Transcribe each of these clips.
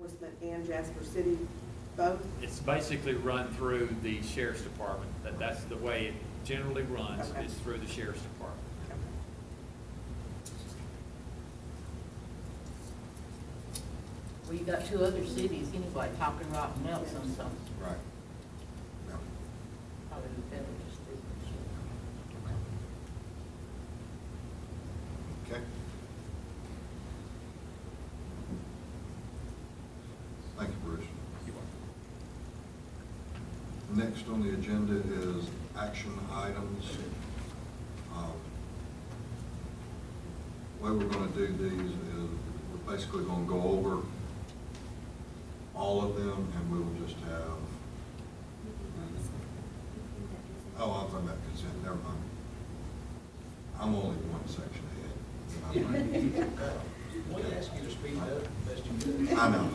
Enforcement and Jasper City both? It's basically run through the sheriff's department. That's the way it generally runs, Okay. is through the sheriff's department. Okay. Well, you got two other cities anyway, Talking Rock and Nelson, so Right. Yeah. probably the better just do it. Okay. Thank you, Bruce. Next on the agenda is action items. The way we're going to do these is we're basically going to go over all of them, and we will just have, oh, I'm talking about consent, never mind. I'm only one section ahead. We ask you to speed up best you can. I know.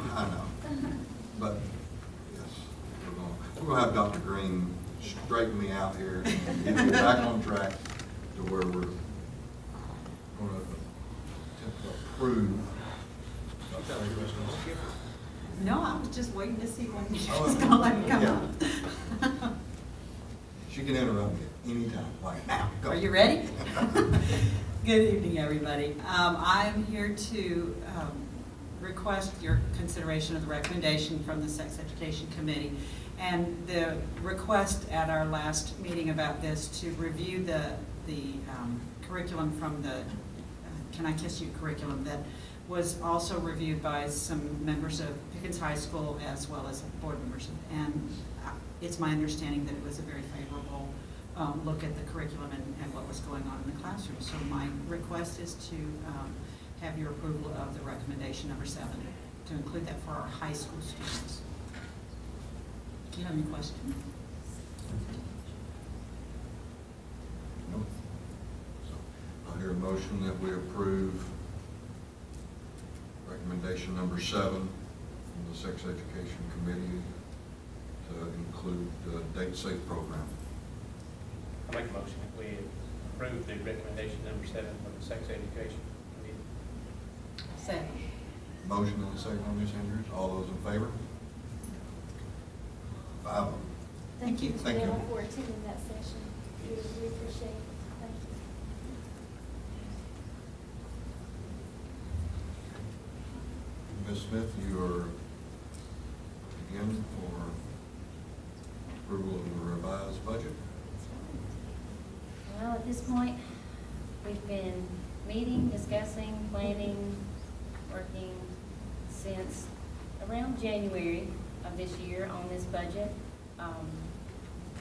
But, yes, we're gonna have Dr. Green straighten me out here and get me back on track to where we're gonna attempt to approve. No, I was just waiting to see when you Oh, was gonna let me come yeah. up. She can interrupt me at any time, like now. Go. Are you ready? Good evening, everybody. I'm here to request your consideration of the recommendation from the Sex Education Committee. And the request at our last meeting about this to review the curriculum from the Can I Kiss You curriculum that was also reviewed by some members of Pickens High School as well as board members. And it's my understanding that it was a very favorable look at the curriculum and what was going on in the classroom. So my request is to have your approval of the recommendation number 7, to include that for our high school students. Do you have any questions? No. So I hear a motion that we approve recommendation number 7 from the Sex Education Committee to include the Date Safe program. I make a motion that we approve the recommendation number 7 from the Sex Education Committee. Second. Motion and a second on Ms. Andrews. All those in favor? 5. Thank you. Thank you. For attending that session. We appreciate it. Thank you. Ms. Smith, you are again for approval of the revised budget. Well, at this point, we've been meeting, discussing, planning, working since around January of this year on this budget.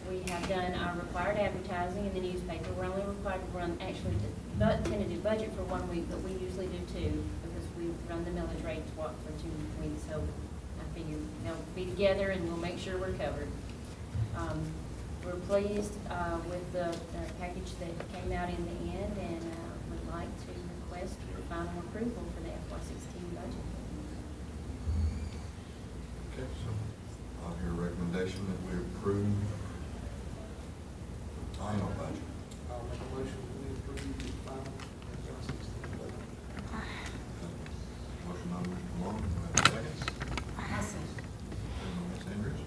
We have done our required advertising in the newspaper. We're only required to run, actually, tentative budget for 1 week, but we usually do 2 because we run the millage rate for 2 weeks. So I figure they'll be together and we'll make sure we're covered. We're pleased with the package that came out in the end, and would like to request your final approval for the FY16 budget. Okay, so I'll hear a recommendation that we approve the final budget. I'll make a motion that we approve the final FY16 budget. Motion by Mr. Long, do I have a second? I see. Second by Ms. Andrews.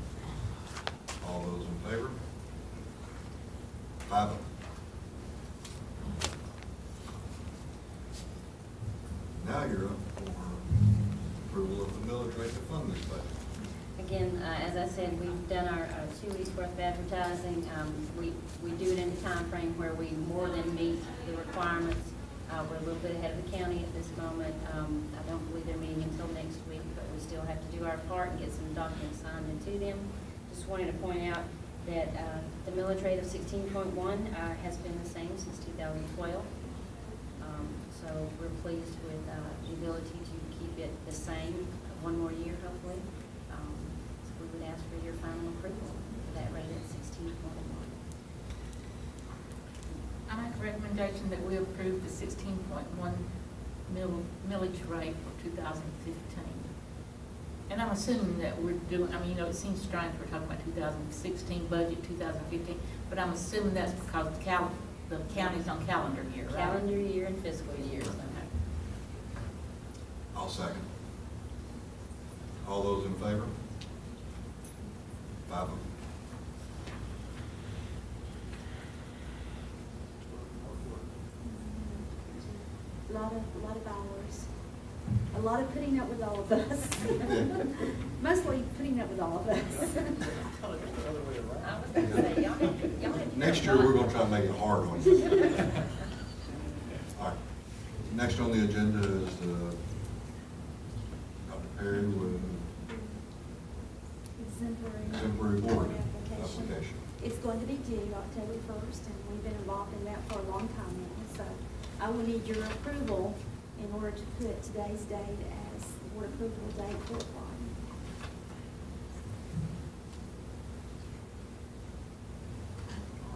All those in favor? 5. Now you're up for approval of the millage rate to fund this budget. Again, as I said, we've done our 2 weeks worth of advertising. We do it in a time frame where we more than meet the requirements. We're a little bit ahead of the county at this moment. I don't believe they're meeting until next week, but we still have to do our part and get some documents signed into them. Just wanted to point out that the millage rate of 16.1 has been the same since 2012. So we're pleased with the ability to keep it the same 1 more year, hopefully. So we would ask for your final approval for that rate at 16.1. I make a recommendation that we approve the 16.1 millage rate for 2015. And I'm assuming that we're doing, I mean, you know, it seems strange we're talking about 2016 budget, 2015, but I'm assuming that's because the county's on calendar year, right? Calendar year and fiscal year. So. I'll second. All those in favor? 5 of them. A lot of hours. A lot of putting up with all of us. Mostly putting up with all of us. I was gonna say, y'all have. Next year, we're gonna try to make it hard on you. All right. Next on the agenda is Dr. Perry with exemplary board application. It's going to be due October 1st, and we've been involved in that for a long time now. So I will need your approval in order to put today's date as the board approval date for applying.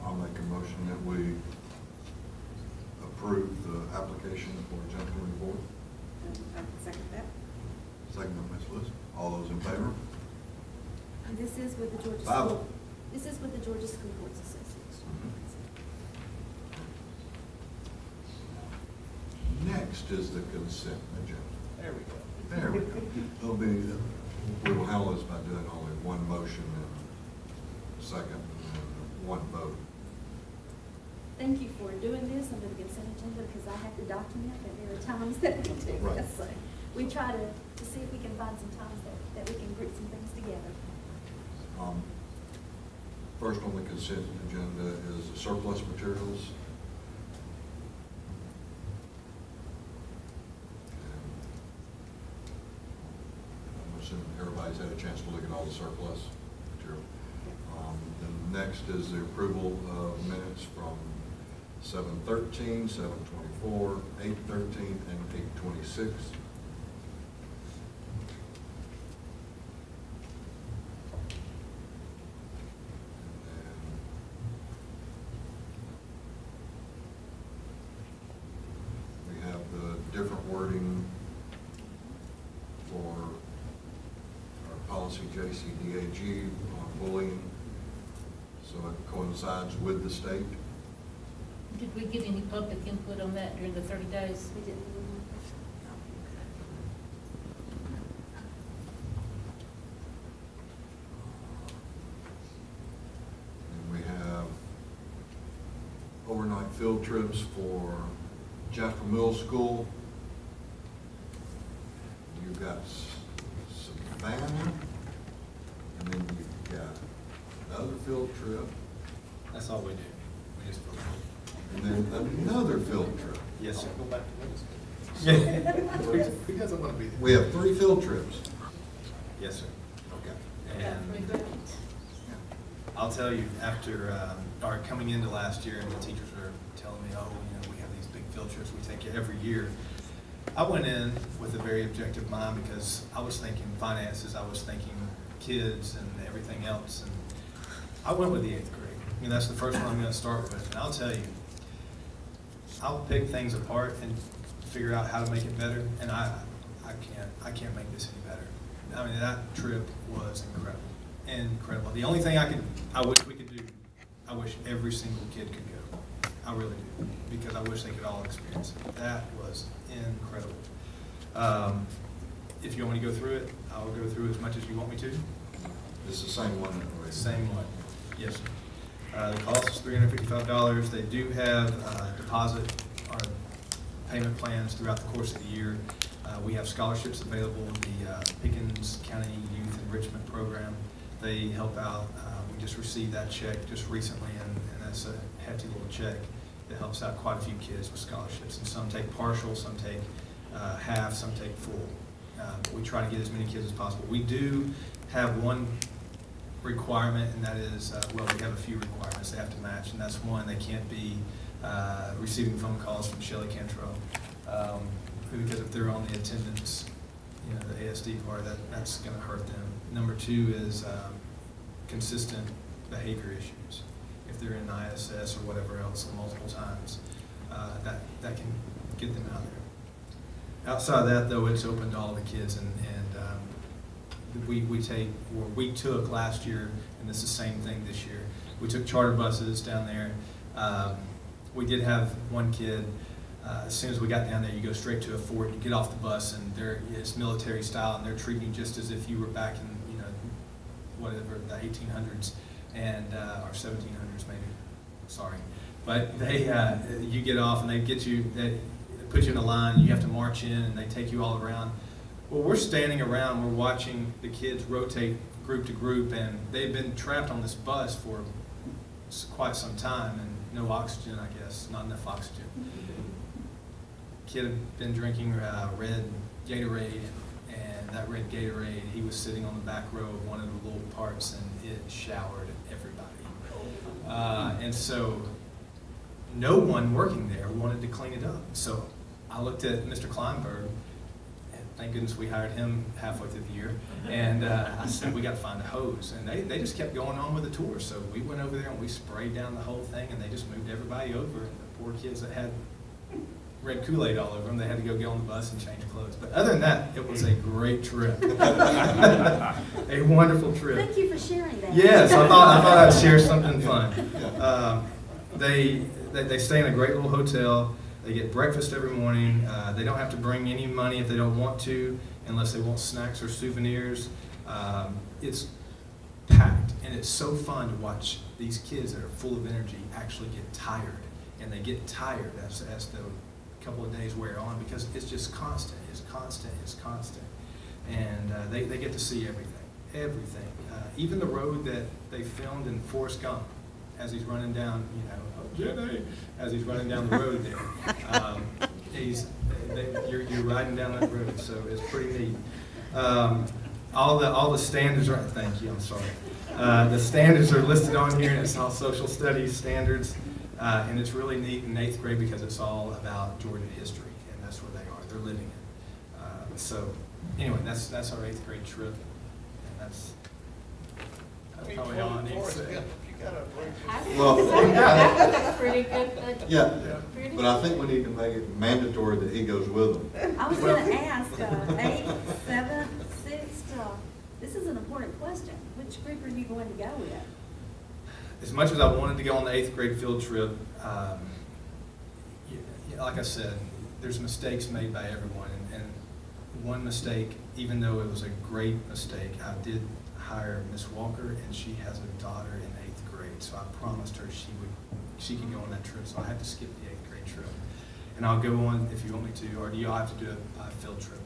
I'll make a motion that we approve the application for exemplary board. I second that. Second by Ms. Lewis. All those in favor? And this is with the Georgia 5. School. This is with the Georgia School Boards Association. Next is the consent agenda. There we go. There we go. We will handle this by doing only one motion and second and one vote. Thank you for doing this under the consent agenda, because I have to document that there are times that we do Right. this. So we try to see if we can find some times that we can group some things together. First on the consent agenda is the surplus materials. I'm assuming everybody's had a chance to look at all the surplus material. Then next is the approval of minutes from 7/13, 7/24, 8/13, and 8/26. We have the different wording for our policy JCDAG on bullying, so it coincides with the state. Did we get any public input on that during the 30 days? We didn't. And we have overnight field trips for Jasper Middle School. You've got Savannah, and then you've got another field trip, That's all we do. We just fill it. and then another field trip. Yes, sir. Go back to middle school. Who doesn't want to be there? We have 3 field trips. Yes, sir. Okay. And I'll tell you, after, or coming into last year, and the teachers were telling me, oh, we have these big field trips we take every year. I went in with a very objective mind, because I was thinking finances, I was thinking kids and everything else. And I went with the 8th grade. That's the first one I'm going to start with. And I'll tell you, I'll pick things apart and figure out how to make it better. And I can't make this any better. I mean, that trip was incredible. Incredible. The only thing I wish we could do, I wish every single kid could go. I really do, because I wish they could all experience it. That was incredible. If you want me to go through it, I'll go through as much as you want me to. It's the same one that we. Same one, yes, sir. The cost is $355. They do have deposit or payment plans throughout the course of the year. We have scholarships available. The Pickens County Youth Enrichment Program, they help out. We just received that check just recently, and that's a hefty little check that helps out quite a few kids with scholarships. And some take partial, some take half, some take full. But we try to get as many kids as possible. We do have one requirement, and that is, well, we have a few requirements they have to match, and that's one, they can't be receiving phone calls from Shelley Cantrell, because if they're on the attendance, the ASD part, that's going to hurt them. Number 2 is consistent behavior issues. If they're in ISS or whatever else multiple times, that can get them out there. Outside of that, though, it's open to all the kids, and we took last year, and it's the same thing this year. We took charter buses down there. We did have one kid as soon as we got down there, you go straight to a fort, you get off the bus, and it's military style, and they're treating you just as if you were back in, whatever, the 1800s, and, or 1700s maybe, sorry. But you get off, and they put you in a line, and you have to march in, and they take you all around. Well, we're standing around, we're watching the kids rotate group to group, and they've been trapped on this bus for quite some time, and no oxygen, I guess, not enough oxygen. Kid had been drinking red Gatorade, and that red Gatorade, he was sitting on the back row of one of the little parts, and it showered everybody. And so no one working there wanted to clean it up. So I looked at Mr. Kleinberg, and thank goodness we hired him halfway through the year, and I said, we got to find a hose. And they just kept going on with the tour. So we went over there, and we sprayed down the whole thing, and they just moved everybody over. And the poor kids that had red Kool-Aid all over them, they had to go get on the bus and change clothes. But other than that, it was a great trip. A wonderful trip. Thank you for sharing that. Yes, I thought I'd share something fun. They stay in a great little hotel. They get breakfast every morning. They don't have to bring any money if they don't want to, unless they want snacks or souvenirs. It's packed, and it's so fun to watch these kids that are full of energy actually get tired. And they get tired as the couple of days wear on, because it's just constant, it's constant, it's constant. And they get to see everything. Even the road that they filmed in Forrest Gump, as he's running down, Jenny, as he's running down the road there. You're riding down that road, so it's pretty neat. All the standards are, thank you, I'm sorry. The standards are listed on here, and it's all social studies standards. And it's really neat in 8th grade because it's all about Georgia history, and that's where they are. They're living it. So anyway, that's our 8th grade trip, and that's probably all I need to say. Well, That's pretty good. yeah, but I think we need to make it mandatory that he goes with them. I was going to ask, 8th, 7th, 6th, this is an important question. Which group are you going to go with? As much as I wanted to go on the 8th grade field trip, like I said, there's mistakes made by everyone, and one mistake, even though it was a great mistake, I did hire Miss Walker, and she has a daughter in 8th grade, so I promised her she could go on that trip, so I had to skip the 8th grade trip. And I'll go on if you want me to, or do you all have to do a field trip?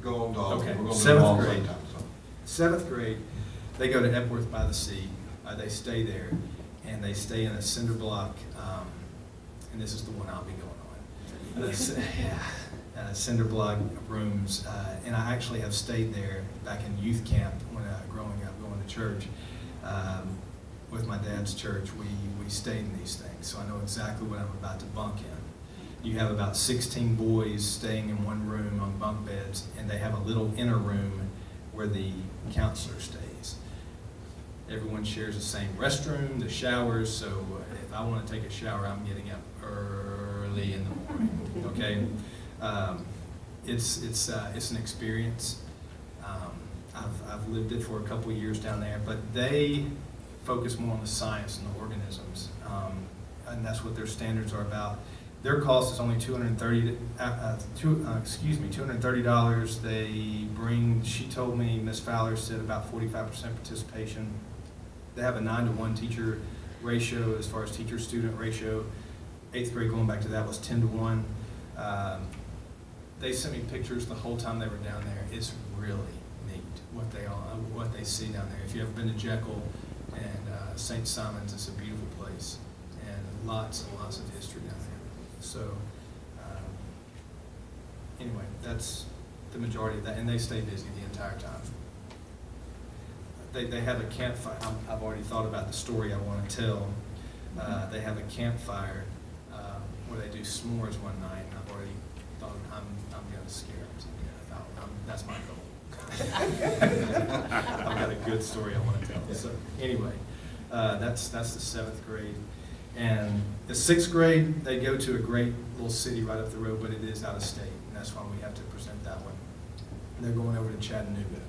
Go on to all. Okay, We're going to 7th grade. sometime, so. 7th grade, they go to Epworth by the Sea. They stay there, and they stay in a cinder block, and this is the one I'll be going on. Cinder block rooms, and I actually have stayed there back in youth camp when growing up, going to church. With my dad's church, we stayed in these things, so I know exactly what I'm about to bunk in. You have about 16 boys staying in one room on bunk beds, and they have a little inner room where the counselor stays. Everyone shares the same restroom, the showers, so if I want to take a shower, I'm getting up early in the morning, okay? It's an experience. I've lived it for a couple of years down there, but they focus more on the science and the organisms, and that's what their standards are about. Their cost is only $230. They bring, she told me, Miss Fowler said about 45% participation. They have a 9-to-1 teacher ratio as far as teacher-student ratio. 8th grade, going back to that, was 10-to-1. They sent me pictures the whole time they were down there. It's really neat what they see down there. If you've ever been to Jekyll and St. Simon's, it's a beautiful place, and lots and lots of history down there. So anyway, that's the majority of that, and they stay busy the entire time. They have a campfire. I've already thought about the story I want to tell. They have a campfire where they do s'mores one night, and I've already thought I'm going to scare them. That's my goal. I've got a good story I want to tell. So anyway, that's the 7th grade. And the 6th grade, they go to a great little city right up the road, but it is out of state, and that's why we have to present that one. They're going over to Chattanooga,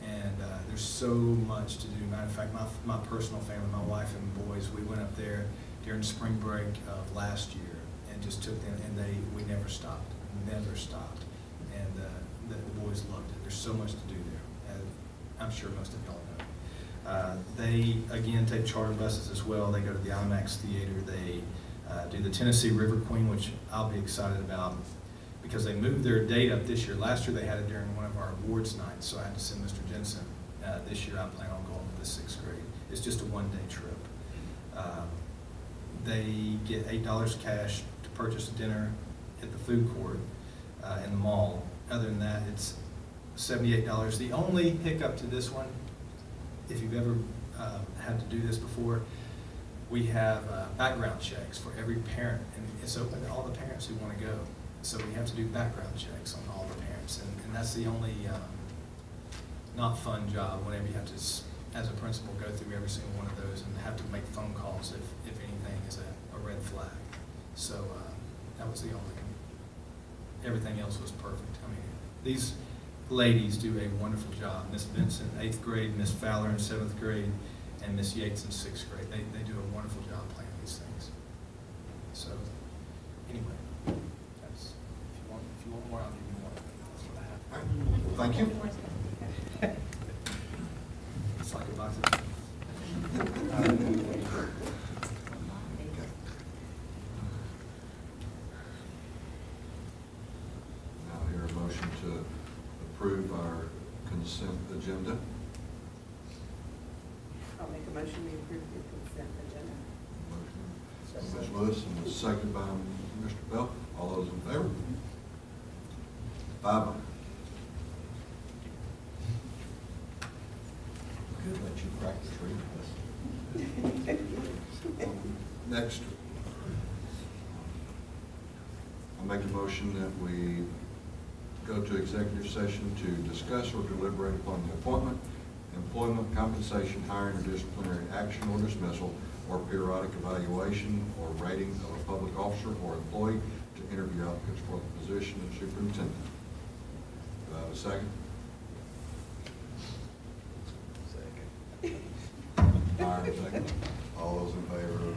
and there's so much to do. Matter of fact, my personal family, my wife and boys, we went up there during spring break of last year, and just took them, and we never stopped. And the boys loved it. There's so much to do there, as I'm sure most of y'all know. They, again, take charter buses as well. They go to the IMAX Theater. They do the Tennessee River Queen, which I'll be excited about because they moved their date up this year. Last year they had it during one of our awards nights, so I had to send Mr. Jensen. This year I plan on going with the 6th grade. It's just a one-day trip. They get $8 cash to purchase a dinner at the food court in the mall. Other than that, it's $78. The only hiccup to this one, if you've ever had to do this before, we have background checks for every parent, and it's open to all the parents who want to go. So we have to do background checks on all the parents, and that's the only not fun job whenever you have to, as a principal, go through every single one of those and have to make phone calls if anything is a red flag. So that was the only, everything else was perfect. I mean, these ladies do a wonderful job. Miss Vincent, 8th grade, Miss Fowler in 7th grade, and Miss Yates in 6th grade. They do a wonderful job planning these things. So, anyway, that's, if you want more, I'll give you more. That's what I have. All right. Thank you. It's like a box of... Now I hear a motion to approve our consent agenda. I'll make a motion to approve the consent agenda. Motion by Ms. Lewis and a second by Mr. Bell. All those in favor? 5. Good, let you practice reading this. Next, I'll make a motion that we go to executive session to discuss or deliberate upon the appointment, employment, compensation, hiring, or disciplinary action or dismissal, or periodic evaluation or rating of a public officer or employee to interview applicants for the position of superintendent. Do I have a second? Second. Second. All those in favor